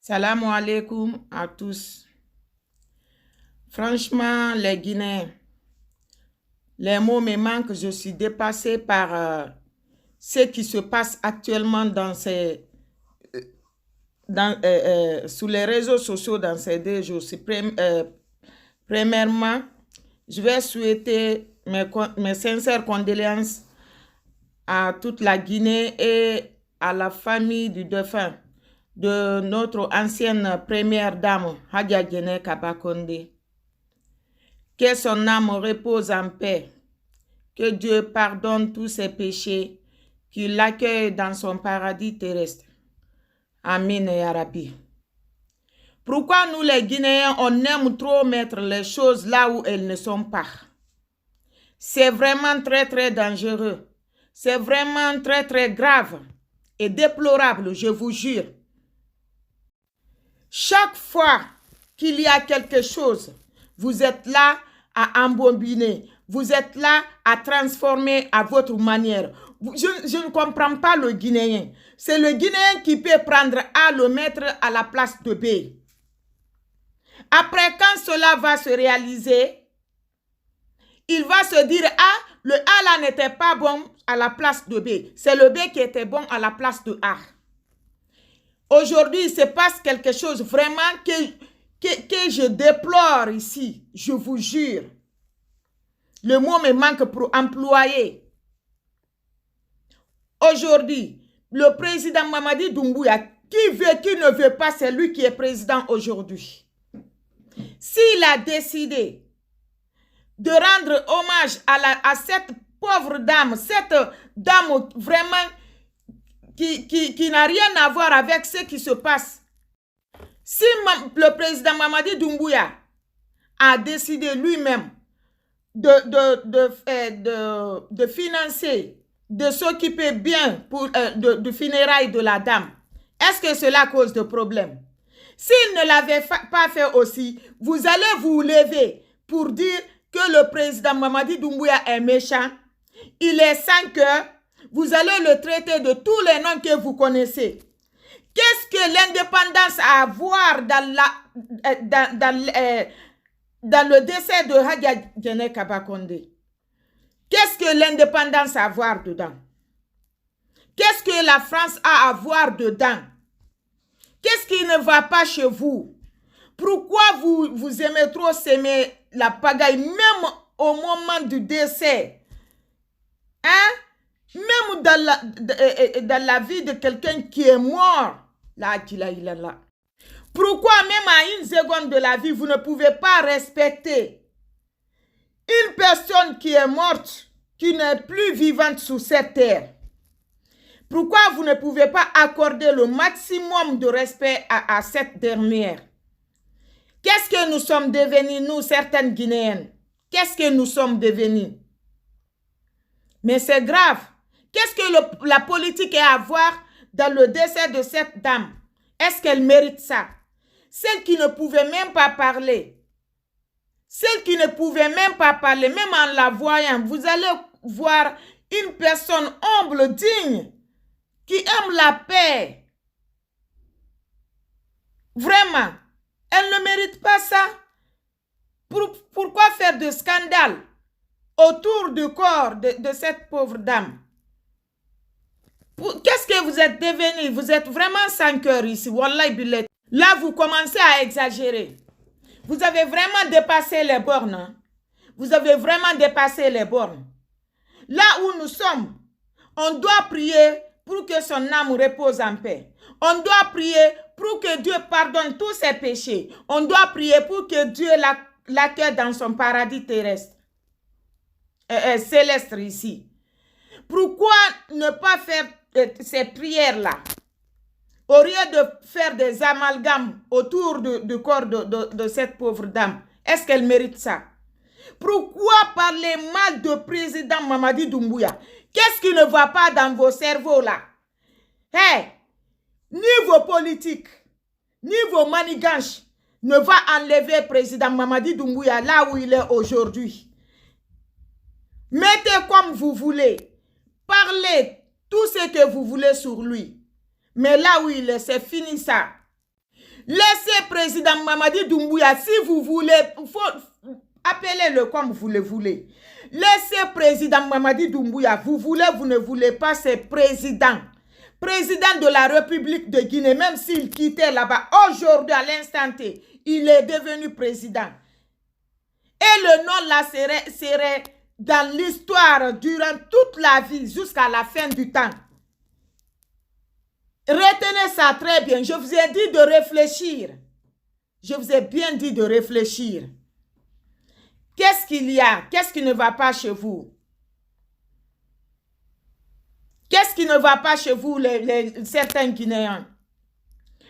Salam alaikum à tous. Franchement, les Guinéens, les mots me manquent. Je suis dépassée par ce qui se passe actuellement sur les réseaux sociaux dans ces 2 jours. Premièrement, je vais souhaiter mes sincères condoléances à toute la Guinée et à la famille du défunt de notre ancienne première dame, Hadja Diéné Kaba Condé. Que son âme repose en paix. Que Dieu pardonne tous ses péchés, qu'il l'accueille dans son paradis terrestre. Amin et Arabi. Pourquoi nous les Guinéens, on aime trop mettre les choses là où elles ne sont pas? C'est vraiment très très dangereux. C'est vraiment très très grave et déplorable, je vous jure. Chaque fois qu'il y a quelque chose, vous êtes là à embobiner, vous êtes là à transformer à votre manière. Je ne comprends pas le Guinéen. C'est le Guinéen qui peut prendre A, le mettre à la place de B. Après, quand cela va se réaliser, il va se dire, ah, le A là n'était pas bon à la place de B. C'est le B qui était bon à la place de A. Aujourd'hui, il se passe quelque chose vraiment que je déplore ici. Je vous jure. Le mot me manque pour employer. Aujourd'hui, le président Mamadi Doumbouya, qui veut, qui ne veut pas, c'est lui qui est président aujourd'hui. S'il a décidé de rendre hommage à cette pauvre dame, cette dame vraiment qui n'a rien à voir avec ce qui se passe. Si le président Mamadi Doumbouya a décidé lui-même de financer, de s'occuper bien de funérailles de la dame, est-ce que cela cause de problème? S'il ne l'avait pas fait aussi, vous allez vous lever pour dire que le président Mamadi Doumbouya est méchant, il est sans cœur, vous allez le traiter de tous les noms que vous connaissez. Qu'est-ce que l'indépendance a à voir dans le décès de Hadja Diéné Kaba Condé? Qu'est-ce que l'indépendance a à voir dedans? Qu'est-ce que la France a à voir dedans? Qu'est-ce qui ne va pas chez vous? Pourquoi vous aimez trop s'aimer la pagaille, même au moment du décès? Hein? Même dans la vie de quelqu'un qui est mort. Pourquoi même à une seconde de la vie, vous ne pouvez pas respecter une personne qui est morte, qui n'est plus vivante sur cette terre? Pourquoi vous ne pouvez pas accorder le maximum de respect à cette dernière? Qu'est-ce que nous sommes devenus, nous, certaines Guinéennes? Qu'est-ce que nous sommes devenus? Mais c'est grave. Qu'est-ce que la politique a à voir dans le décès de cette dame? Est-ce qu'elle mérite ça? Celle qui ne pouvait même pas parler. Celle qui ne pouvait même pas parler, même en la voyant, vous allez voir une personne humble, digne, qui aime la paix. Vraiment, elle ne mérite pas ça. Pourquoi faire de scandale autour du corps de cette pauvre dame? Qu'est-ce que vous êtes devenu? Vous êtes vraiment sans cœur ici. Wallahi billet. Là, vous commencez à exagérer. Vous avez vraiment dépassé les bornes. Hein? Vous avez vraiment dépassé les bornes. Là où nous sommes, on doit prier pour que son âme repose en paix. On doit prier pour que Dieu pardonne tous ses péchés. On doit prier pour que Dieu l'accueille dans son paradis terrestre. Céleste ici. Pourquoi ne pas faire ces prières-là? Au lieu de faire des amalgames autour du corps de cette pauvre dame, est-ce qu'elle mérite ça? Pourquoi parler mal de président Mamadi Doumbouya? Qu'est-ce qui ne va pas dans vos cerveaux là? Hey, ni vos politiques, ni vos maniganches ne va enlever président Mamadi Doumbouya là où il est aujourd'hui. Mettez comme vous voulez. Parlez tout ce que vous voulez sur lui. Mais là où il est, c'est fini ça. Laissez président Mamadi Doumbouya, si vous voulez, appelez-le comme vous le voulez. Laissez président Mamadi Doumbouya, vous voulez, vous ne voulez pas, c'est président. Président de la République de Guinée, même s'il quittait là-bas, aujourd'hui à l'instant T, il est devenu président. Et le nom là serait dans l'histoire durant toute la vie, jusqu'à la fin du temps. Retenez ça très bien. Je vous ai dit de réfléchir. Je vous ai bien dit de réfléchir. Qu'est-ce qu'il y a? Qu'est-ce qui ne va pas chez vous? Qu'est-ce qui ne va pas chez vous, certains Guinéens?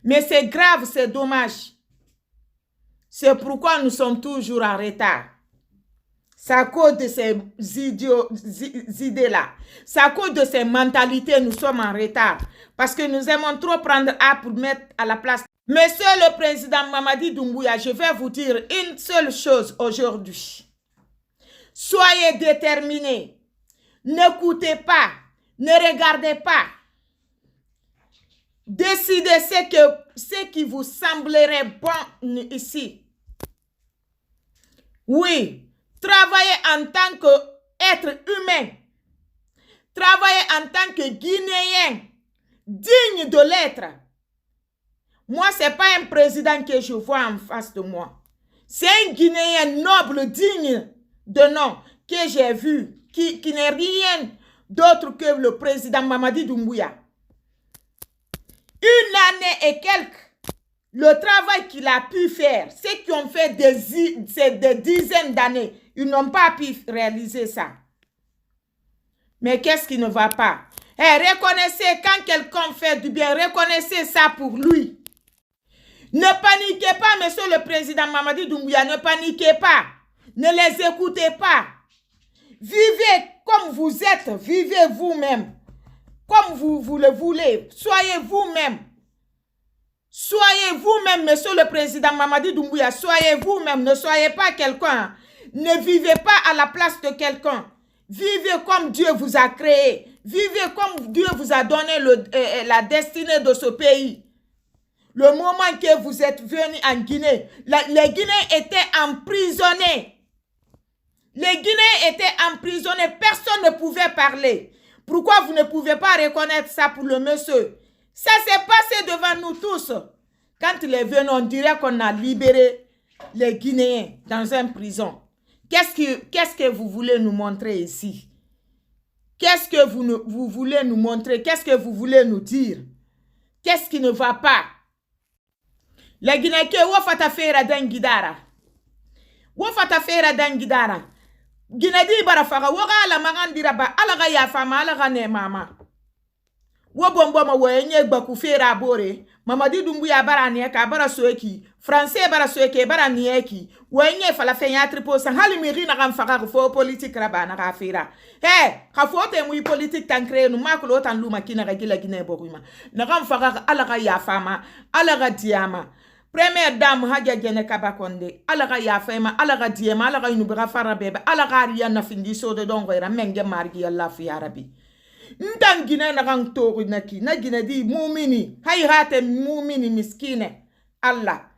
Mais c'est grave, c'est dommage. C'est pourquoi nous sommes toujours en retard. C'est à cause de ces idées-là. C'est à cause de ces mentalités, nous sommes en retard. Parce que nous aimons trop prendre A pour mettre à la place. Monsieur le président Mamadi Doumbouya, je vais vous dire une seule chose aujourd'hui. Soyez déterminés. N'écoutez pas. Ne regardez pas. Décidez ce qui vous semblerait bon ici. Oui. Travaillez en tant qu'être humain. Travaillez en tant que Guinéen, digne de l'être. Moi, ce n'est pas un président que je vois en face de moi. C'est un Guinéen noble, digne de nom, que j'ai vu, qui n'est rien d'autre que le président Mamadi Doumbouya. Une année et quelques. Le travail qu'il a pu faire, ceux qui ont fait des dizaines d'années, ils n'ont pas pu réaliser ça. Mais qu'est-ce qui ne va pas? Reconnaissez quand quelqu'un fait du bien, reconnaissez ça pour lui. Ne paniquez pas, monsieur le président Mamadi Doumbouya, ne paniquez pas. Ne les écoutez pas. Vivez comme vous êtes, vivez vous-même. Comme vous le voulez, soyez vous-même. Soyez vous-même, monsieur le président Mamadi Doumbouya, soyez vous-même, ne soyez pas quelqu'un. Ne vivez pas à la place de quelqu'un. Vivez comme Dieu vous a créé. Vivez comme Dieu vous a donné la destinée de ce pays. Le moment que vous êtes venu en Guinée, les Guinéens étaient emprisonnés. Les Guinéens étaient emprisonnés, personne ne pouvait parler. Pourquoi vous ne pouvez pas reconnaître ça pour le monsieur? Ça s'est passé devant nous tous. Quand il est venu, on dirait qu'on a libéré les Guinéens dans une prison. Qu'est-ce que vous voulez nous montrer ici? Qu'est-ce que vous voulez nous montrer? Qu'est-ce que vous voulez nous dire? Qu'est-ce qui ne va pas? Les Guinéens, wo fata fera dangidara. Wo fata fera dangidara. Guinée bara faga woga ala magandira ba ala ga ya fama ala ga ne mama. Wo bombo ma wenye gbaku fera bore. Mamadi Doumbouya bara nieka bara soeki. Français bara soeki bara nieki. Wenye fala fenya tripo sa hali miri na gam faga fo politique raba na ga fera. Ka fo te mui politique tan créer no makulo tan luma kina ga gila Guinée boruma. Na gam faga ala ga ya fama ala ga diama. Première dame Hadja Diéné Kaba Condé ala ga ya fema ala ga diema ala ga inubira fara bebe ala ga riya na findi so de dongo era menge margi Allah fi arabi. Ntan Guinée na gang togu naki na Guinée di mumini hay hate mumini miskine Allah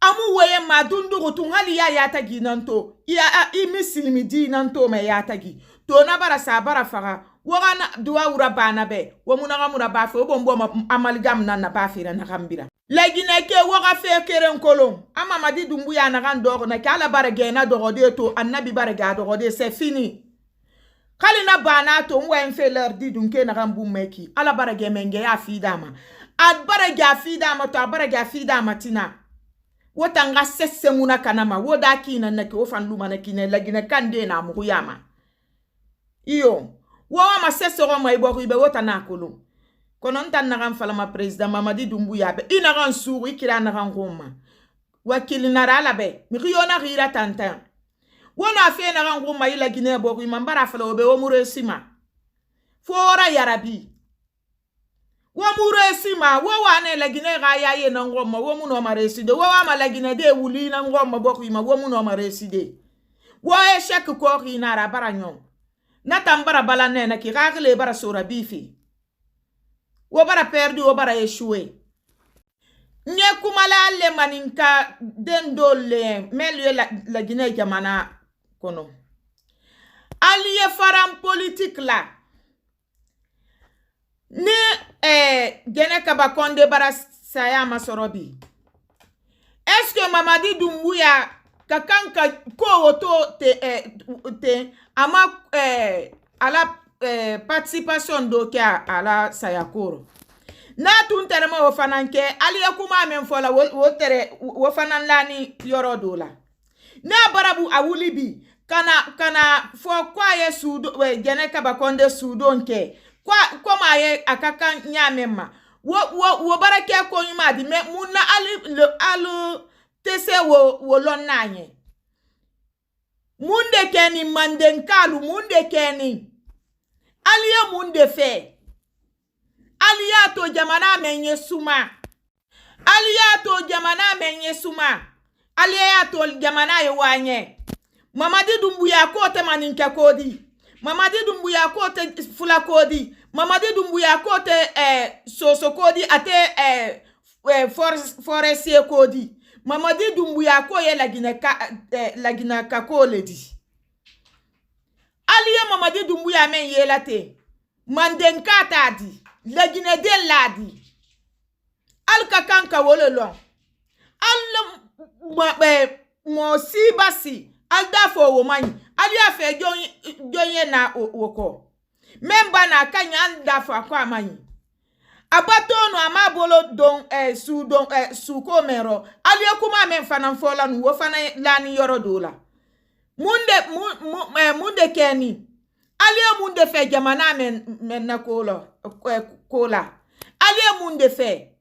amu weye madundu rutungali ya yata ginanto ya imisilimi di nanto me yata gi to na bara sa bara faga wogana duwa ura bana be wo munaga mura ba fe bombo amalgam nan na ba fira na gambira la Guinée ke woga fe keren kolon ama Mamadi Doumbouya na gan dogo na kala bara gena dogo de to annabi bara ga dogo de c'est fini. Kalina bana to mwen fe leur di dunke na gambu meki ala bara gemenge ya fidama ad bara ga fidama to bara ga fidama tina wotanga sesse muna kanama woda kina na ke ofan luma na kine la Guinée kande na mukuyama iyo wo ma sesse ro mai boku be wotana kolo kono ntan na gam fala ma président Mamadi Doumbouya be ina gan suru ikira na gan goma wakili na rala be mi riona rira tantan wona fe na rangu ma ila Guinée boku mambara fala obe wo muresima fora yarabi wo muresima wo wane la Guinée ga yaye na ngoma wo muno ma reside wo ma la Guinée de wuli na ngoma boku ma wo muno ma reside wo échec ko rina ra baranyo na tambara bala na ki ragle bara sora bifi wo bara perdu wo bara échoué nyeku wala le maninka dendo le melue la Guinée jamana kono. Allié faram politique là. Ni Guinée Kabakonde bara saya masorobi. Est-ce que Mamadi Doumbouya kakanka ko woto te ama à la participation doke à la sayakoro. Na tun terema wo fananke aliya kuma men fola wo fanan lani yoro dola. Na barabu awulibi kana fo kwa ye sudo Guinée Kabakonde sudonke kwa ma ye akaka nyamema wo barake ko nyuma di me munna alu tese wo lonanye munde keni mandenkalu munde keni aliya munde fe aliya to jamana menye suma aliya to jamana menye suma aliya to jamana yewanye Mamadi Doumbouya ko te maninka kodi Mamadi Doumbouya ko te fula kodi Mamadi Doumbouya ko te soso kodi ate forestier kodi Mamadi Doumbouya ko ye la Guinée kako ledi aliye Mamadi Doumbouya men ye late mandenka tadi la Guinée de ladi al kakanka wololon al mo si basi al dafo wo mani aliya fe jonye na woko memba na kanya al dafo kwa mani abatono amabolo don su komero aliya kuma men fanan fola nu wo fana lani yoro dola munde keni aliya munde fe jamana men na kola aliya munde fe